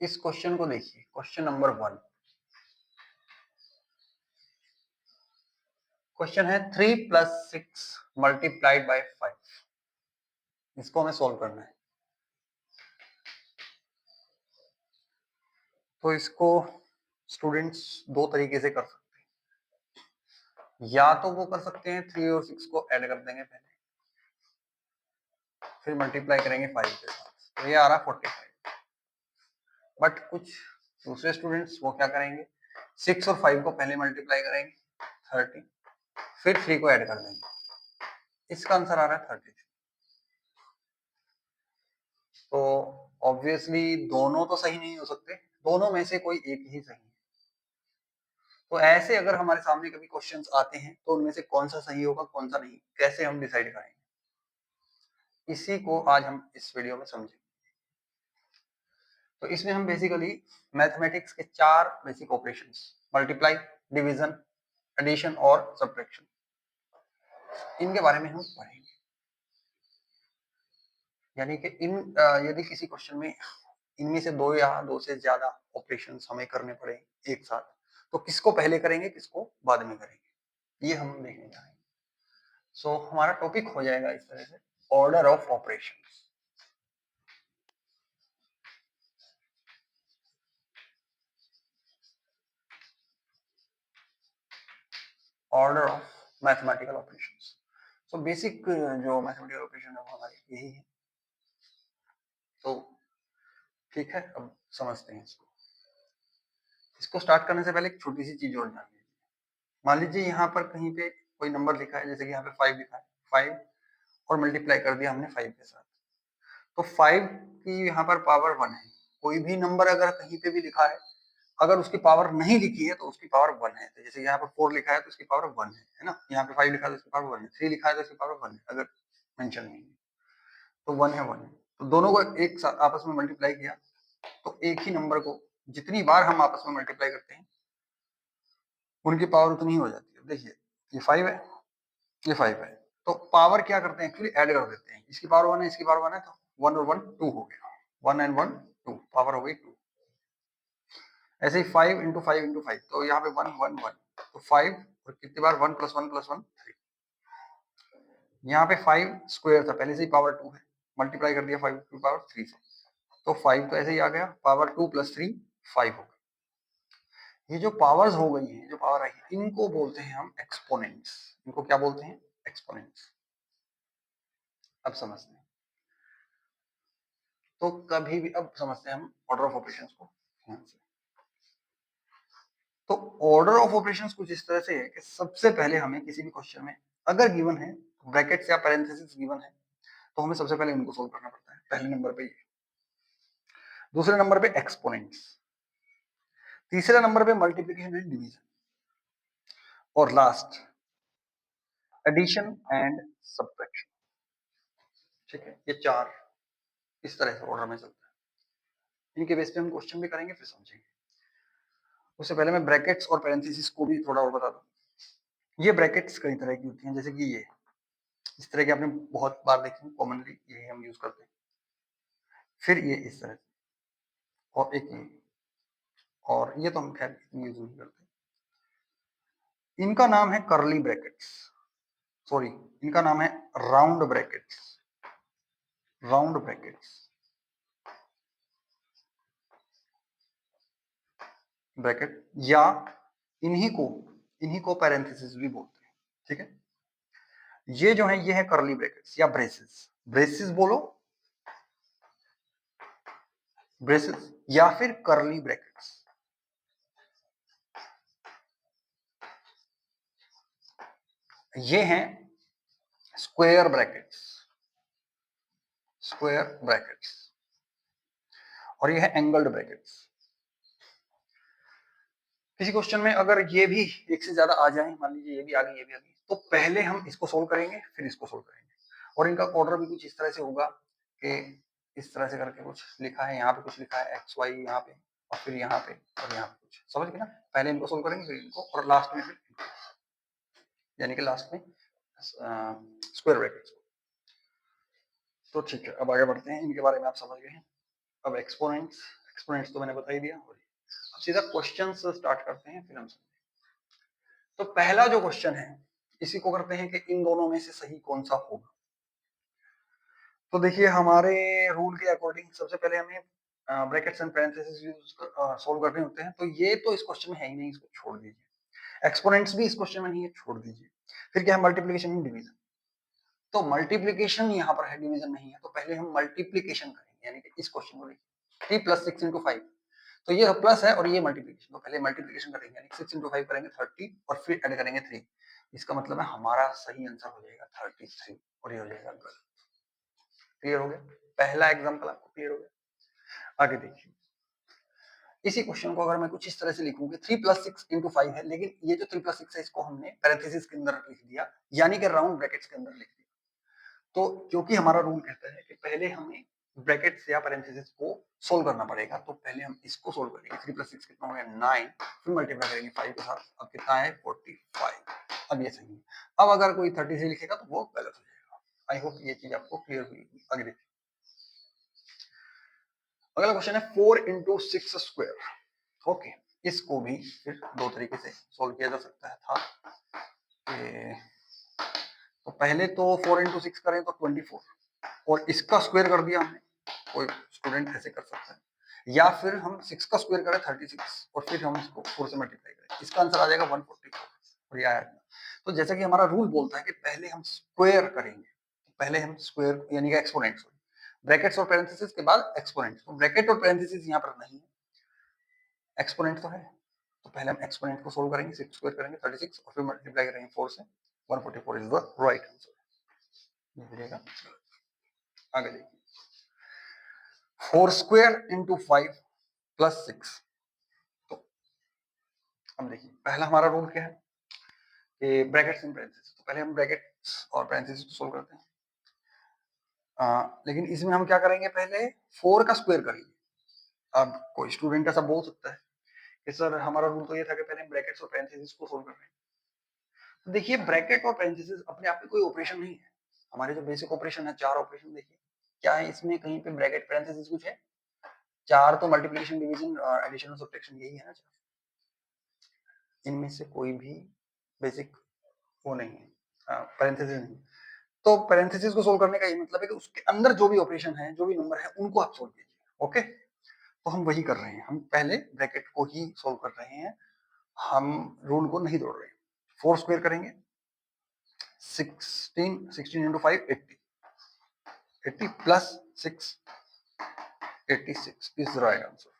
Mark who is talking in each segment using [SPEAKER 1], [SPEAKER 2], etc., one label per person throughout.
[SPEAKER 1] इस क्वेश्चन को देखिए, क्वेश्चन नंबर 1। क्वेश्चन है 3 + 6 मल्टीप्लाइड बाय 5। इसको हमें सोल्व करना है। तो इसको स्टूडेंट्स दो तरीके से कर सकते हैं। या तो वो कर सकते हैं 3 और 6 को ऐड कर देंगे पहले, फिर मल्टीप्लाई करेंगे 5 के साथ, तो ये आ रहा 45। बट कुछ दूसरे स्टूडेंट्स वो क्या करेंगे, 6 और 5 को पहले मल्टीप्लाई करेंगे 30, फिर 3 को ऐड कर देंगे। इसका आंसर आ रहा है 33। तो ऑब्वियसली दोनों तो सही नहीं हो सकते, दोनों में से कोई एक ही सही है। तो ऐसे अगर हमारे सामने कभी क्वेश्चंस आते हैं तो उनमें से कौन सा सही होगा कौन सा नहीं, कैसे हम डिसाइड करेंगे, इसी को आज हम इस वीडियो में समझेंगे। तो इसमें हम बेसिकली मैथमेटिक्स के 4 basic operations, multiply, division, addition और सब्ट्रैक्शन, इनके बारे में हम पढ़ेंगे। यानी कि यदि किसी क्वेश्चन में इनमें से दो या दो से ज्यादा ऑपरेशंस हमें करने पड़े एक साथ, तो किसको पहले करेंगे किसको बाद में करेंगे, ये हम देखने जा रहे हैं। सो हमारा टॉपिक हो जाएगा इस तरह से, order of operations. Order of mathematical operations. So basic जो मैथमेटिकल ऑपरेशन है वो हमारे यही है। तो ठीक है, अब समझते हैं इसको। इसको स्टार्ट करने से पहले एक छोटी सी चीज और जान लीजिए। मान लीजिए यहाँ पर कहीं पे कोई नंबर लिखा है, जैसे कि यहाँ पे 5 लिखा है, 5 और मल्टीप्लाई कर दिया हमने 5 के साथ, तो 5 की यहाँ पर पावर 1 है। कोई भी नंबर अगर कहीं पे भी लिखा है, अगर उसकी पावर नहीं लिखी है तो उसकी पावर 1 है। तो जैसे यहाँ पर 4 लिखा है तो उसकी पावर 1 है ना। यहाँ पे 5 लिखा है तो उसकी पावर 1 है, 3 लिखा है तो उसकी पावर 1 है, अगर मेंशन नहीं है तो 1 है 1 है। तो दोनों को एक साथ आपस में मल्टीप्लाई किया तो एक ही नंबर को जितनी बार हम आपस में मल्टीप्लाई करते हैं उनकी पावर उतनी ही हो जाती है। देखिए ये 5 है, ये 5 है, तो पावर क्या करते हैं, एक्चुअली ऐड कर देते हैं। इसकी पावर 1 है, इसकी पावर 1 है, तो 1 और 1 2 हो गया, 1 एंड 1 2, पावर हो गई 2। ऐसे ही 5 इंटू 5 इंटू 5, तो यहाँ पे 1 1 1, तो 5 और कितनी बार 1 + 1 + 1 3। यहाँ पे 5 स्क्वायर था, पहले से ही पावर 2 है, मल्टीप्लाई कर दिया 5 की पावर 3 से, तो 5 तो ऐसे ही आ गया, पावर 2 + 3 5 हो गई। ये जो पावर्स हो गई हैं, जो पावर आई है, इनको बोलते हैं हम एक्सपोनेंट्स। इनको क्या बोलते हैं, एक्सपोनेंट्स। अब समझते हैं। तो कभी भी अब समझते हैं हम ऑर्डर ऑफ ऑपरेशंस को ध्यान से। तो ऑर्डर ऑफ ऑपरेशंस कुछ इस तरह से है कि सबसे पहले हमें किसी भी क्वेश्चन में अगर गिवन है, ब्रैकेट्स या पैरेंथेसिस गिवन है, तो हमें सबसे पहले उनको सोल्व करना पड़ता है। पहले नंबर पे ये, दूसरे नंबर पे एक्सपोनेंट्स, तीसरे नंबर पे मल्टीप्लिकेशन एंड डिवीजन, और लास्ट एडिशन एंड सब्ट्रैक्शन। ठीक है, ये 4 इस तरह से ऑर्डर में चलता है। इनके बेस पे हम क्वेश्चन भी करेंगे, फिर समझेंगे। उससे पहले मैं ब्रैकेट्स और पैरेंथेसिस को भी थोड़ा और बता दूं। ये ब्रैकेट्स कई तरह की होती हैं, जैसे कि ये इस तरह के आपने बहुत बार देखे, कॉमनली यही हम यूज करते हैं। फिर ये इस तरह से, और एक ये, और ये तो हम खैर यूज नहीं करते। इनका नाम है कर्ली ब्रैकेट्स, सॉरी इनका नाम है round brackets, round brackets, bracket, या इन्हीं को पैरेंथेसिस भी बोलते हैं। ठीक है, ये जो है ये है कर्ली ब्रैकेट्स या ब्रेसेस। ब्रेसेस बोलो, ब्रेसेस या फिर कर्ली ब्रैकेट्स। ये हैं स्क्वायर ब्रैकेट्स, स्क्वायर ब्रैकेट्स, और ये है एंगल्ड ब्रैकेट्स। किसी क्वेश्चन में अगर ये भी एक से ज्यादा आ जाए, मान लीजिए ये भी आ गई, ये भी आ गई, तो पहले हम इसको सोल्व करेंगे फिर इसको सोल्व करेंगे। और इनका ऑर्डर भी कुछ इस तरह से होगा कि इस तरह से करके कुछ लिखा है, यहाँ पे कुछ लिखा है एक्स वाई यहाँ पे, और फिर यहाँ पे और यहाँ पे कुछ, समझ गए ना। पहले इनको सोल्व करेंगे फिर इनको, और लास्ट में फिर यानी कि लास्ट में स्क्वायर ब्रैकेट्स। तो ठीक है, अब आगे बढ़ते हैं। इनके बारे में आप समझ गए हैं। अब एक्सपोनेंट्स, एक्सपोनेंट्स तो मैंने बता ही दिया। अब सीधा क्वेश्चन स्टार्ट करते हैं, फिर हम समझेंगे। तो पहला जो क्वेश्चन है इसी को करते हैं कि इन दोनों में से सही कौन सा होगा। तो देखिए हमारे रूल के अकॉर्डिंग सबसे पहले हमें brackets and parenthesis use solve करने होते हैं। तो ये तो इस क्वेश्चन में है ही नहीं, इसको छोड़ दीजिए। एक्सपोनेंट्स भी इस क्वेश्चन में नहीं है, छोड़ दीजिए। फिर क्या है, मल्टीप्लिकेशन एंड डिवीजन। तो मल्टीप्लिकेशन यहाँ पर है, डिवीजन नहीं है। तो पहले हम मल्टीप्लिकेशन करेंगे, यानी कि इस क्वेश्चन को देखिए 3 + 6 × 5। तो ये प्लस है और ये मल्टीप्लिकेशन। तो पहले मल्टीप्लिकेशन करेंगे, यानी 6 × 5 करेंगे 30 और फिर ऐड करेंगे 3। इसका मतलब है हमारा सही आंसर हो जाएगा 33 और ये हो जाएगा गलत। क्लियर हो गया? पहला एग्जांपल आपको क्लियर हो गया। आगे देखिए, इसी क्वेश्चन को अगर मैं कुछ इस तरह से लिखूं कि 3 + 6 × 5 है, लेकिन ये जो 3 + 6 है इसको हमने पैरेंथेसिस के अंदर लिख दिया, यानी कि राउंड ब्रैकेट्स के अंदर लिख दिया। तो क्योंकि हमारा रूल कहता है कि पहले हमें ब्रैकेट्स या पैरेंथेसिस को सोल्व करना पड़ेगा, तो पहले हम इसको सोल्व करेंगे। 3 + 6 कितना हो गया 9, फिर मल्टीप्लाई करेंगे 5 के साथ। अब कितना है 45। अब ये सही है। अब अगर कोई 30 से लिखेगा तो वो गलत हो जाएगा। आई होप ये चीज आपको क्लियर हुई। आगे देखिए, अगला क्वेश्चन है 4 × 6 स्क्वायर। ओके, इसको भी फिर दो तरीके से सोल्व किया जा सकता है था। तो पहले तो 4 × 6 करें तो 24 और इसका स्क्वायर कर दिया हमने। कोई स्टूडेंट ऐसे कर सकता है, या फिर हम 6 का स्क्वायर करें 36 और फिर हम इसको 4 से मल्टीप्लाई करें। इसका आंसर आ जाएगा 144 और ये आया। तो जैसा कि हमारा रूल बोलता है कि पहले हम स्क्वायर करेंगे, पहले हम स्क्वायर यानी कि एक्सपोनेंट, ब्रैकेट्स और पैरेंथेसिस के बाद एक्सपोनेंट। तो ब्रैकेट और पैरेंथेसिस यहाँ पर नहीं है, एक्सपोनेंट तो है। तो पहले हम एक्सपोनेंट को सोल्व करेंगे, 6 स्क्वायर करेंगे 36 और फिर मल्टीप्लाई करेंगे 4 से। 144 इज द राइट आंसर। ये हो जाएगा। आगे देखिए, 4 स्क्वायर × 5 + 6। तो अब देखिए पहला हमारा रूल क्या है कि ब्रैकेट्स एंड पैरेंथेसिस। तो पहले हम ब्रैकेट्स और पैरेंथेसिस को सोल्व करते हैं। लेकिन इसमें हम क्या करेंगे, पहले 4 का स्क्वायर करेंगे। अब कोई स्टूडेंट ऐसा बोल सकता है कि सर हमारा रूल तो ये था कि पहले ब्रैकेट्स और पैरेंथेसिस को सोल्व कर रहे हैं। तो देखिए ब्रैकेट और पैरेंथेसिस अपने आप में कोई ऑपरेशन नहीं है। हमारे जो बेसिक ऑपरेशन है, 4 ऑपरेशन देखिए, क्या है इसमें कहीं पे ब्रैकेट पैरेंथेसिस कुछ है? 4 तो मल्टीप्लिकेशन, डिवीजन, एडिशन और सब्ट्रैक्शन, यही है ना। इनमें से कोई भी बेसिक वो नहीं है, पैरेंथेसिस नहीं। तो पैरेंथेसिस को सोल्व करने का ये मतलब है कि उसके अंदर जो भी ऑपरेशन है, जो भी नंबर है, उनको आप सोल्व कीजिए। ओके, तो हम वही कर रहे हैं, हम पहले ब्रैकेट को ही सोल्व कर रहे हैं, हम रूल को नहीं तोड़ रहे हैं। 4 स्क्वायर करेंगे 16 × 5 80 80 + 6 86 इज द राइट आंसर।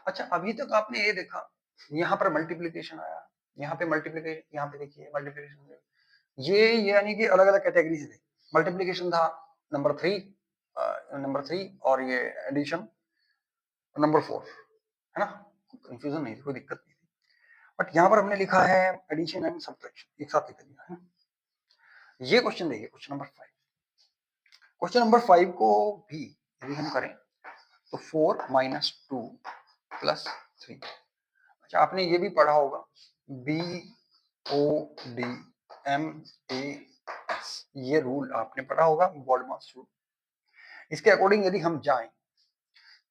[SPEAKER 1] अच्छा, अभी तक आपने ये देखा, यहाँ पर मल्टीप्लिकेशन आया, यहाँ पे मल्टीप्लिकेशन, यहाँ पे देखिए मल्टीप्लिकेशन, ये यानी कि अलग अलग कैटेगरी से थे। मल्टीप्लिकेशन था नंबर 3 और ये एडिशन नंबर 4, है ना। कंफ्यूजन नहीं थी, कोई दिक्कत नहीं थी। बट यहाँ पर हमने लिखा है एडिशन एंड सब्ट्रैक्शन एक साथ लिख दिया है। ये क्वेश्चन देखिए, क्वेश्चन नंबर 5। क्वेश्चन नंबर 5 को भी यदि हम करें तो 4 - 2 + 3। अच्छा, आपने ये भी पढ़ा होगा BODMAS, ये रूल आपने पढ़ा होगा, बॉडमास रूल। इसके अकॉर्डिंग यदि हम जाएं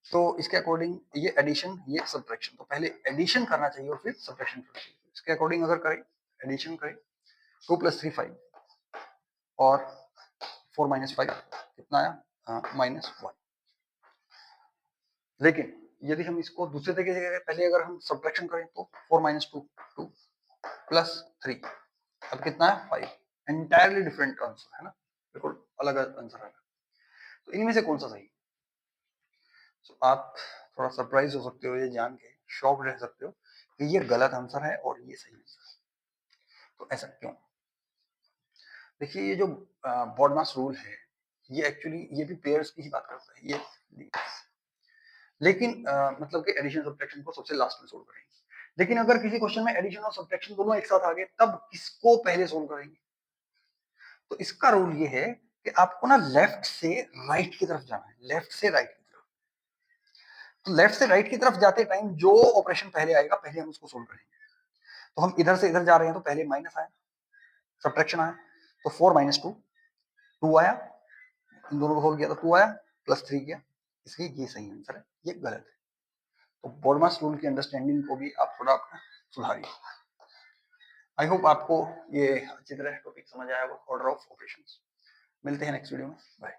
[SPEAKER 1] तो इसके अकॉर्डिंग ये एडिशन, ये सब्ट्रैक्शन। तो पहले एडिशन करना चाहिए और फिर सब्ट्रैक्शन करना चाहिए। इसके अकॉर्डिंग अगर करें, एडिशन करें 2 + 3 5 और 4 - 5 कितना आया, -1। लेकिन यदि हम इसको दूसरे तरीके से करें, पहले अगर हम सब्ट्रैक्शन करें तो 4 - 2 2 + 3, अब कितना है 5। एंटायरली डिफरेंट आंसर है ना, बिल्कुल अलग आंसर है। तो इनमें से कौन सा सही? तो आप थोड़ा सरप्राइज हो सकते हो, ये जान के शॉक रह सकते हो कि ये गलत आंसर है और ये सही आंसर है। तो ऐसा क्यों? देखिए ये जो बॉडमास रूल है, ये एक्चुअली ये भी पेयर्स की ही बात करता है ये, लेकिन मतलब कि एडिशन सब्ट्रैक्शन को सबसे लास्ट में सोल्व करेंगे। लेकिन अगर किसी क्वेश्चन में एडिशन और सब्ट्रैक्शन दोनों एक साथ आ गए, तब किसको पहले सोल्व करेंगे? तो इसका रूल ये है कि आपको ना लेफ्ट से राइट की तरफ जाना है, लेफ्ट से राइट की तरफ। तो लेफ्ट से राइट की तरफ जाते टाइम जो ऑपरेशन पहले आएगा, पहले हम उसको सोल्व करेंगे। तो हम इधर से इधर जा रहे हैं, तो पहले माइनस आया, सब्ट्रैक्शन आया, तो 4 - 2 2 आया, इन दोनों को सोल्व किया तो 2 आया, +3 किया, इसलिए ये सही आंसर है, ये गलत है। तो बोडमास रूल की अंडरस्टैंडिंग को भी आप थोड़ा अपना सुधारिए। आई होप आपको ये अच्छी तरह टॉपिक समझ आया होगा, ऑर्डर ऑफ ऑपरेशंस। मिलते हैं नेक्स्ट वीडियो में, बाय।